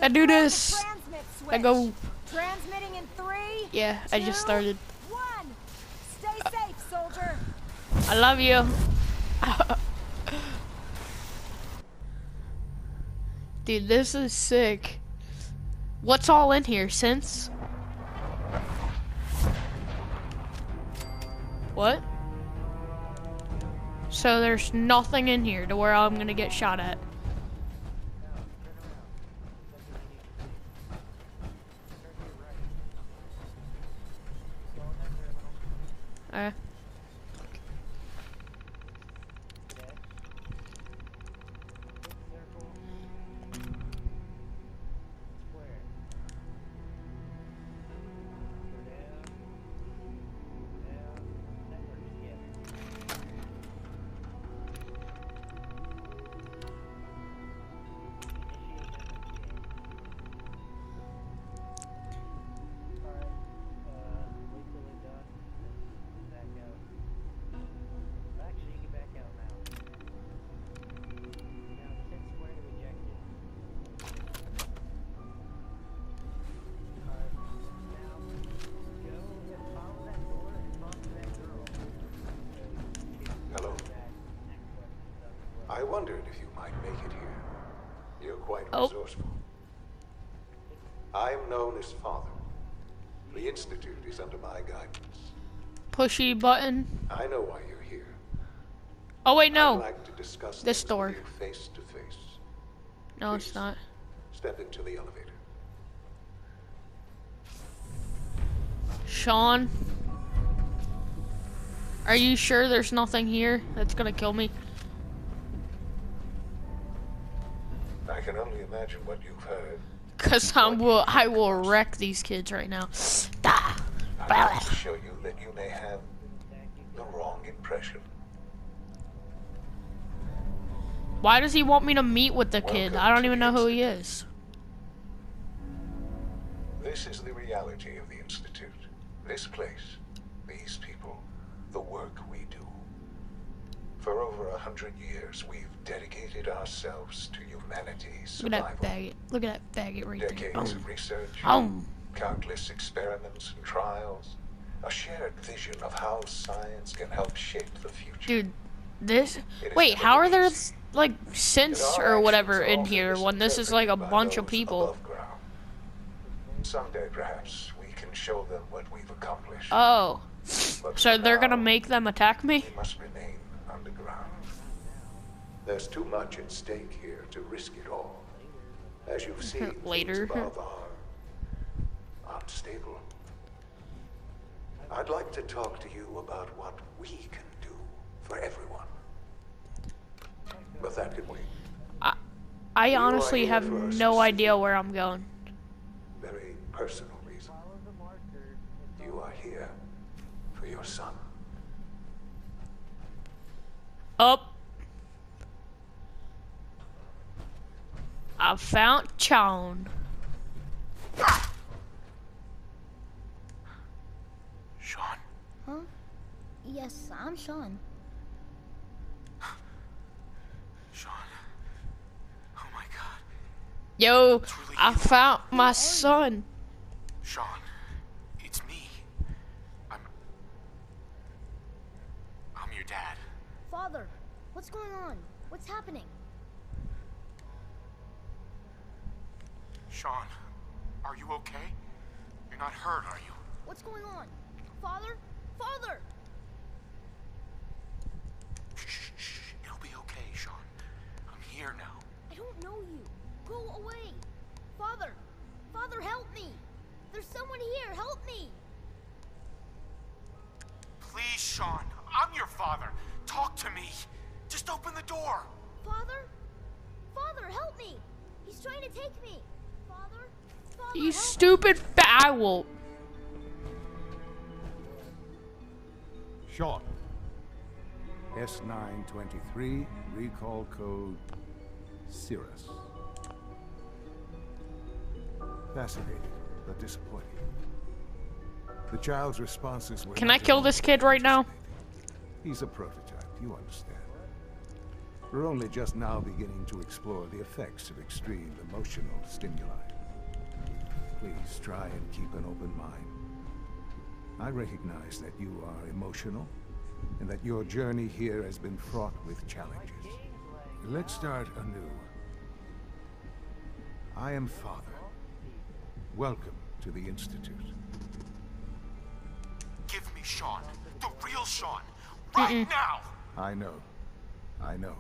I do this. I go. Transmitting in 3. Yeah, 2, I just started. 1. Stay safe, soldier. I love you. Dude, this is sick. What's all in here, since? What? So there's nothing in here to where I'm gonna get shot at. I wondered if you might make it here. You're quite resourceful. I'm known as Father. The Institute is under my guidance. Pushy button. I know why you're here. Oh wait, no. I'd like to discuss this door. with you face to face. No, Please, it's not. Step into the elevator. Shawn, are you sure there's nothing here that's gonna kill me? I can only imagine what you've heard. Cause I will wreck these kids right now. I'd like to show you that you may have the wrong impression. Why does he want me to meet with the kid? Welcome I don't to even the know who he Institute. is. This is the reality of the Institute. This place, these people, the work we do. For over 100 years, we've dedicated ourselves to humanity's Look survival. at that faggot. Look at that faggot right there. Decades of research, countless experiments and trials, a shared vision of how science can help shape the future. Dude, this... Wait, how are there, like, synths or whatever in here when this is, like, a bunch of people? Someday, perhaps, we can show them what we've accomplished. Oh. But So they're now, gonna make them attack me? we must remain underground. There's too much at stake here to risk it all. As you've seen, Later. things above are unstable. I'd like to talk to you about what we can do for everyone. But that can wait. I honestly have no idea where I'm going. Very personal reason. You are here for your son. Up. I found Shawn. Shawn? Huh? Yes, I'm Shawn. Shawn. Oh my god. Yo, Really I found my son. Shawn, it's me. I'm your dad. Father, what's going on? What's happening? Shawn, are you okay? You're not hurt, are you? What's going on? Father? Father! Shh. It'll be okay, Shawn. I'm here now. I don't know you. Go away. Father! Father, help me! There's someone here. Help me! Please, Shawn. I'm your father. Talk to me. Just open the door. Father? Father, help me! He's trying to take me. Father? Father, You help stupid foul. Shawn. S923, recall code Cirrus. Fascinating, but disappointing. The child's responses were... Can I kill this kid right now? He's a prototype, you understand. We're only just now beginning to explore the effects of extreme emotional stimuli. Please try and keep an open mind. I recognize that you are emotional, and that your journey here has been fraught with challenges. Let's start anew. I am Father. Welcome to the Institute. Give me Shawn. The real Shawn. Right now! I know. I know.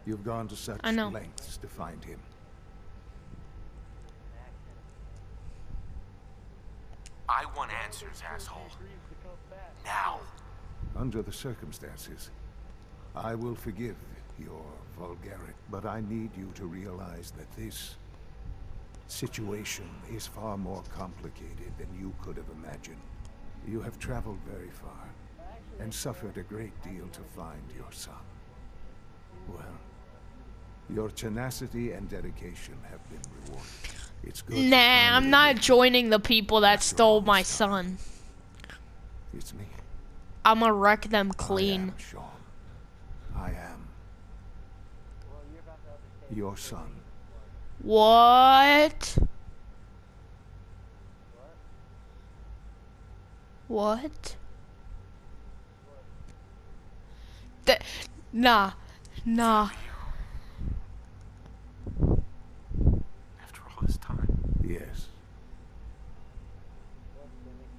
You've gone to such I know. lengths to find him. I want answers, asshole. Now. Under the circumstances, I will forgive your vulgarity, but I need you to realize that this situation is far more complicated than you could have imagined. You have traveled very far, and suffered a great deal to find your son. Well, your tenacity and dedication have been rewarded. It's good. Nah, I'm not joining the people that stole my son. It's me. I'ma wreck them I clean. am Shawn. I am your son. What? What? Nah. Nah. After all this time. Yes.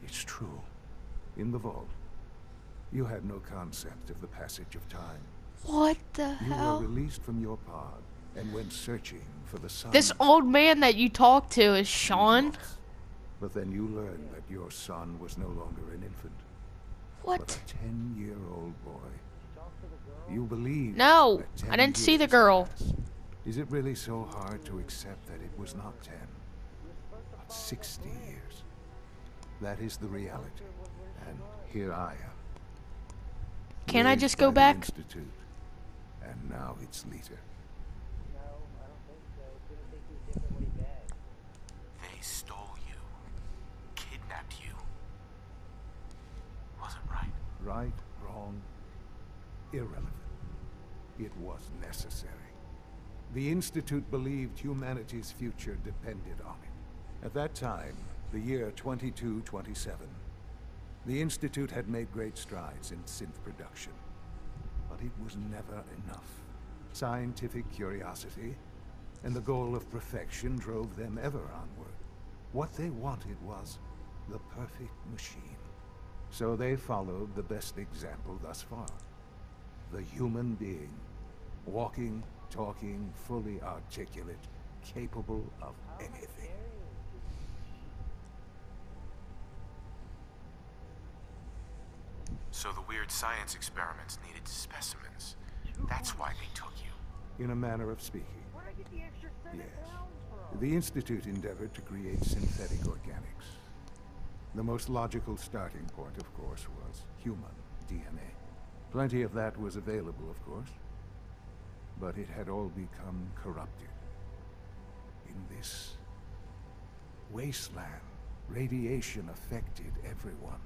It's true. In the vault, you had no concept of the passage of time. What the You were hell? released from your pod and went searching for the sun. This old man that you talk to is Shawn? But then you learned that your son was no longer an infant, but What? a 10-year-old boy. You believe. No, I didn't see the girl. Is it really so hard to accept that it was not 10, but 60 years? That is the reality, and here I am. Can I Raised just by go the back? Institute, and now its leader. They stole you. Kidnapped you. Wasn't right. Right, wrong, irrelevant. It was necessary. The Institute believed humanity's future depended on it. At that time, the year 2227, the Institute had made great strides in synth production. But it was never enough. Scientific curiosity and the goal of perfection drove them ever onward. What they wanted was the perfect machine. So they followed the best example thus far. The human being. Walking, talking, fully articulate, capable of anything. So the weird science experiments needed specimens. That's why they took you. In a manner of speaking. Yes. The Institute endeavored to create synthetic organics. The most logical starting point, of course, was human DNA. Plenty of that was available, of course. But it had all become corrupted. In this wasteland, radiation affected everyone.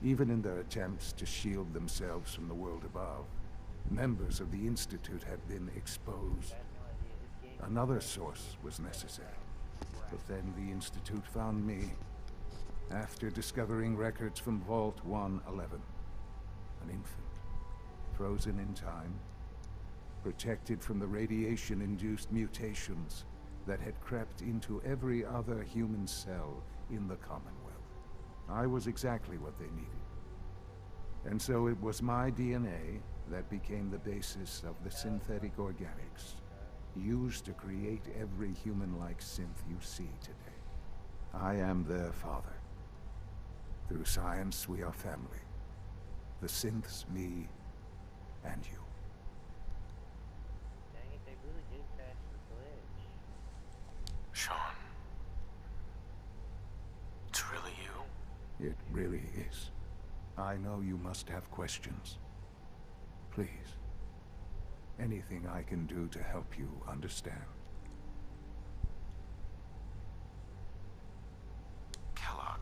Even in their attempts to shield themselves from the world above, members of the Institute had been exposed. Another source was necessary. But then the Institute found me, after discovering records from Vault 111. An infant, frozen in time, protected from the radiation-induced mutations that had crept into every other human cell in the Commonwealth. I was exactly what they needed. And so it was my DNA that became the basis of the synthetic organics, used to create every human-like synth you see today. I am their father. Through science, we are family. The synths, me, and you. Shawn. It's really you? It really is. I know you must have questions. Please. Anything I can do to help you understand. Kellogg.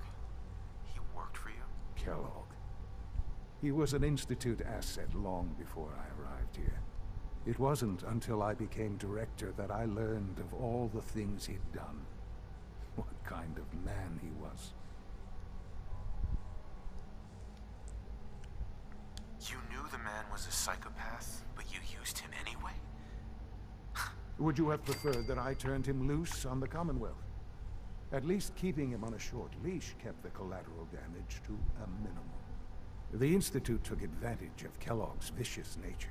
He worked for you? Kellogg. He was an Institute asset long before I arrived here. It wasn't until I became director that I learned of all the things he'd done. What kind of man he was. You knew the man was a psychopath, but you used him anyway? Would you have preferred that I turned him loose on the Commonwealth? At least keeping him on a short leash kept the collateral damage to a minimum. The Institute took advantage of Kellogg's vicious nature.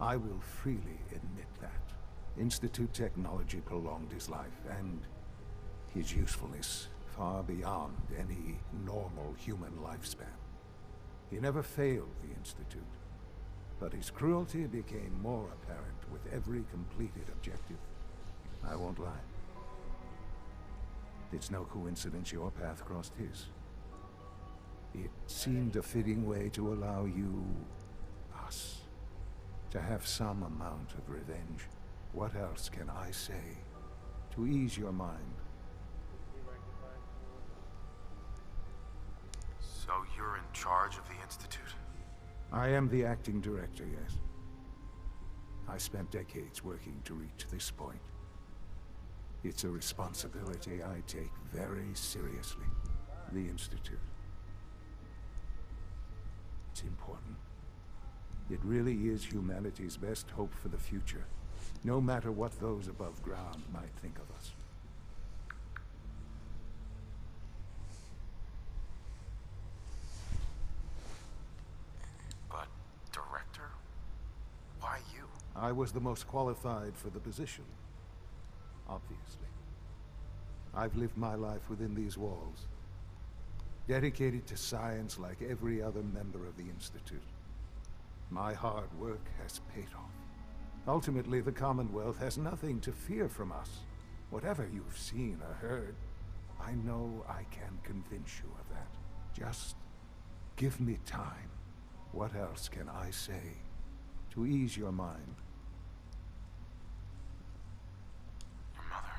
I will freely admit that. Institute technology prolonged his life, and his usefulness far beyond any normal human lifespan. He never failed the Institute, but his cruelty became more apparent with every completed objective. I won't lie. It's no coincidence your path crossed his. It seemed a fitting way to allow you, us, to have some amount of revenge. What else can I say to ease your mind? So you're in charge of the Institute? I am the acting director, yes. I spent decades working to reach this point. It's a responsibility I take very seriously. The Institute. It's important. It really is humanity's best hope for the future, no matter what those above ground might think of us. But, Director? Why you? I was the most qualified for the position, obviously. I've lived my life within these walls, dedicated to science like every other member of the Institute. My hard work has paid off. Ultimately, the Commonwealth has nothing to fear from us. Whatever you've seen or heard, I know I can convince you of that. Just give me time. What else can I say to ease your mind? Your mother.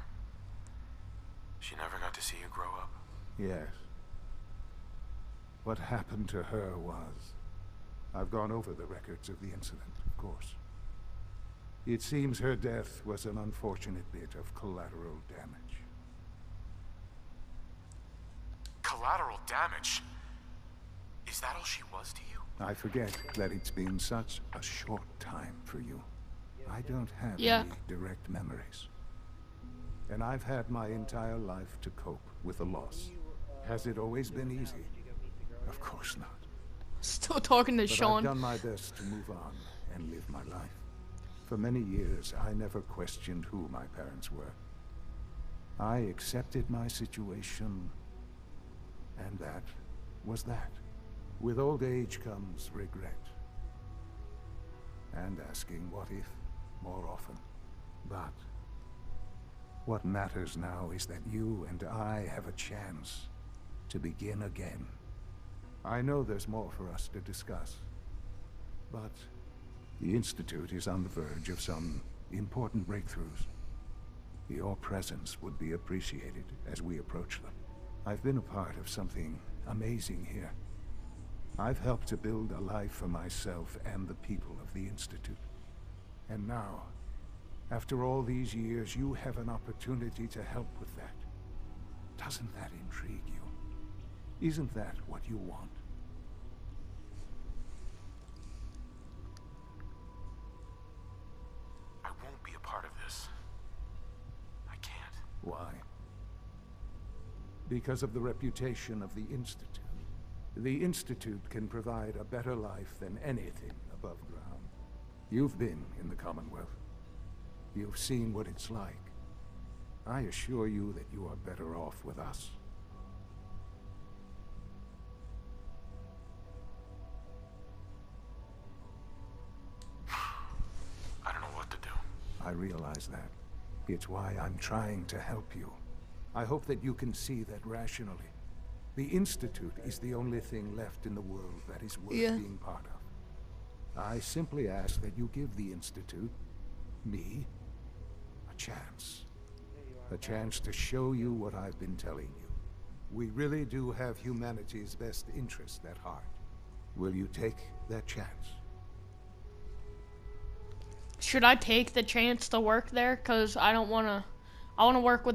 She never got to see you grow up? Yes. What happened to her was... I've gone over the records of the incident, of course. It seems her death was an unfortunate bit of collateral damage. Collateral damage? Is that all she was to you? I forget that it's been such a short time for you. I don't have Yeah. any direct memories. And I've had my entire life to cope with the loss. Has it always been easy? Of course not. Still talking to But I've Shawn. done my best to move on and live my life. For many years, I never questioned who my parents were. I accepted my situation, and that was that. With old age comes regret. And asking what if more often. But what matters now is that you and I have a chance to begin again. I know there's more for us to discuss, but the Institute is on the verge of some important breakthroughs. Your presence would be appreciated as we approach them. I've been a part of something amazing here. I've helped to build a life for myself and the people of the Institute. And now, after all these years, you have an opportunity to help with that. Doesn't that intrigue you? Isn't that what you want? I won't be a part of this. I can't. Why? Because of the reputation of the Institute. The Institute can provide a better life than anything above ground. You've been in the Commonwealth. You've seen what it's like. I assure you that you are better off with us. I don't know what to do. I realize that. It's why I'm trying to help you. I hope that you can see that rationally. The Institute is the only thing left in the world that is worth being part of. I simply ask that you give the Institute, me, a chance. A chance to show you what I've been telling you. We really do have humanity's best interest at heart. Will you take that chance? should I take the chance to work there? Cause I don't wanna. I wanna work with the